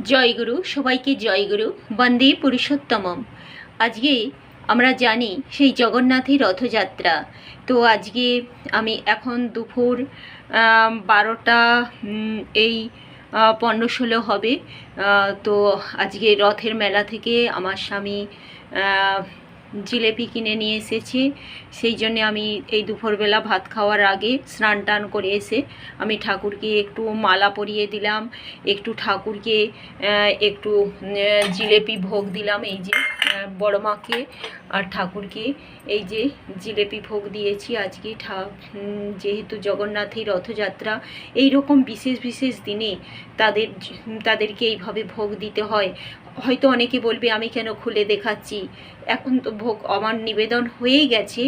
জয়গুরু, সবাইকে জয়গুরু। বন্দে পুরুষোত্তমম। আজকে আমরা জানি সেই জগন্নাথের রথযাত্রা। তো আজকে আমি এখন দুপুর 12টা এই 15-16 হবে। তো আজকে রথের মেলা থেকে আমার স্বামী জিলেপি কিনে নিয়ে এসেছে। সেই জন্যে আমি এই দুপুরবেলা ভাত খাওয়ার আগে স্নান টান করে এসে আমি ঠাকুরকে একটু মালা পরিয়ে দিলাম, একটু ঠাকুরকে একটু জিলেপি ভোগ দিলাম। এই যে বড় মাকে আর ঠাকুরকে এই যে জিলেপি ভোগ দিয়েছি। আজকে যেহেতু জগন্নাথের রথযাত্রা, এই রকম বিশেষ বিশেষ দিনে তাদেরকে এইভাবে ভোগ দিতে হয়। হয়তো অনেকে বলবে আমি কেন খুলে দেখাচ্ছি, এখন তো ভোগ আমার নিবেদন হয়েই গেছে,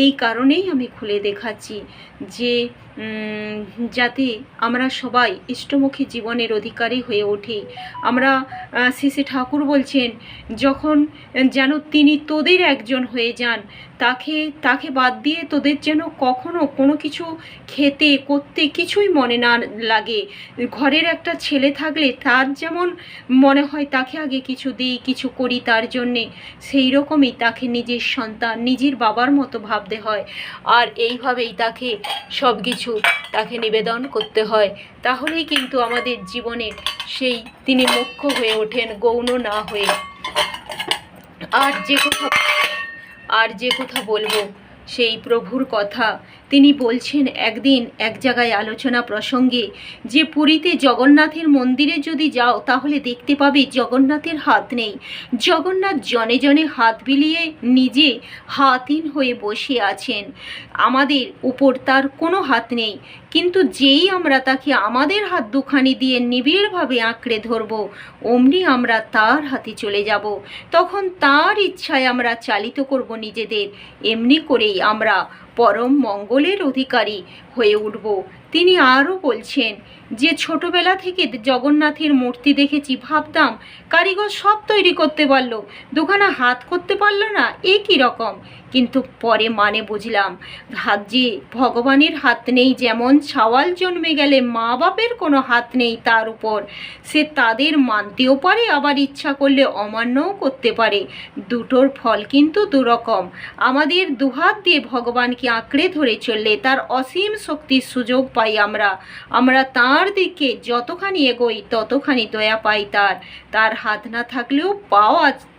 এই কারণেই আমি খুলে দেখাচ্ছি যে যাতে আমরা সবাই ইষ্টমুখী জীবনের অধিকারী হয়ে উঠি। আমরা শেষে ঠাকুর বলছেন যখন যেন তিনি তোদের একজন হয়ে যান, তাকে বাদ দিয়ে তোদের যেন কখনো কোনো কিছু খেতে করতে কিছুই মনে না লাগে। ঘরের একটা ছেলে থাকলে তার যেমন মনে হয় তাকে আগে কিছু দিই, কিছু করি তার জন্যে, সেই রকমই তাকে নিজের সন্তান, নিজের বাবার মতো ভাবতে হয়। আর এইভাবেই তাকে নিবেদন করতে হয়। তাহলেই কিন্তু আমাদের জীবনে তিনি মুখ্য হয়ে ওঠেন, গৌণ না হয়ে। আর যে কথা বলবো সেই প্রভুর কথা। তিনি বলছেন একদিন এক জায়গায় আলোচনা প্রসঙ্গে যে পুরীতে জগন্নাথের মন্দিরে যদি যাও তাহলে দেখতে পাবে জগন্নাথের হাত নেই। জগন্নাথ জনে জনে হাত বিলিয়ে নিজে হাতহীন হয়ে বসে আছেন। আমাদের উপর তার কোনো হাত নেই, কিন্তু যেই আমরা তাকে আমাদের হাত দুখানি দিয়ে নিবিড়ভাবে আঁকড়ে ধরব, অমনি আমরা তার হাতে চলে যাব। তখন তার ইচ্ছায় আমরা চালিত করব নিজেদের। এমনি করেই আমরা পরম মঙ্গলের অধিকারী হয়ে উঠব। তিনি আরও বলছেন যে ছোটবেলা থেকে জগন্নাথের মূর্তি দেখেছি, ভাবতাম কারিগর সব তৈরি করতে পারলো, দুখানা হাত করতে পারলো না, এ কী রকম। কিন্তু পরে বুঝলাম হাত যে ভগবানের হাত নেই, যেমন ছাওয়াল জন্মে গেলে মা বাপের কোনো হাত নেই তার উপর, সে তাদের মানতেও পারে, আবার ইচ্ছা করলে অমান্যও করতে পারে। দুটোর ফল কিন্তু দুরকম। আমাদের দুহাত দিয়ে ভগবানকে আঁকড়ে ধরে চললে তার অসীম শক্তির সুযোগ পাই আমরা তার দিকে যতখানি এগোই ততখানি দয়া পাই তার হাত না থাকলেও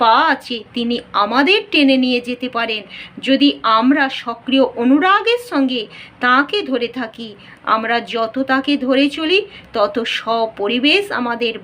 পা আছে, তিনি আমাদের টেনে নিয়ে যেতে পারেন যদি আমরা সক্রিয় অনুরাগের সঙ্গে তাকে ধরে থাকি। আমরা যত তাকে ধরে চলি তত সপরিবেশ আমাদের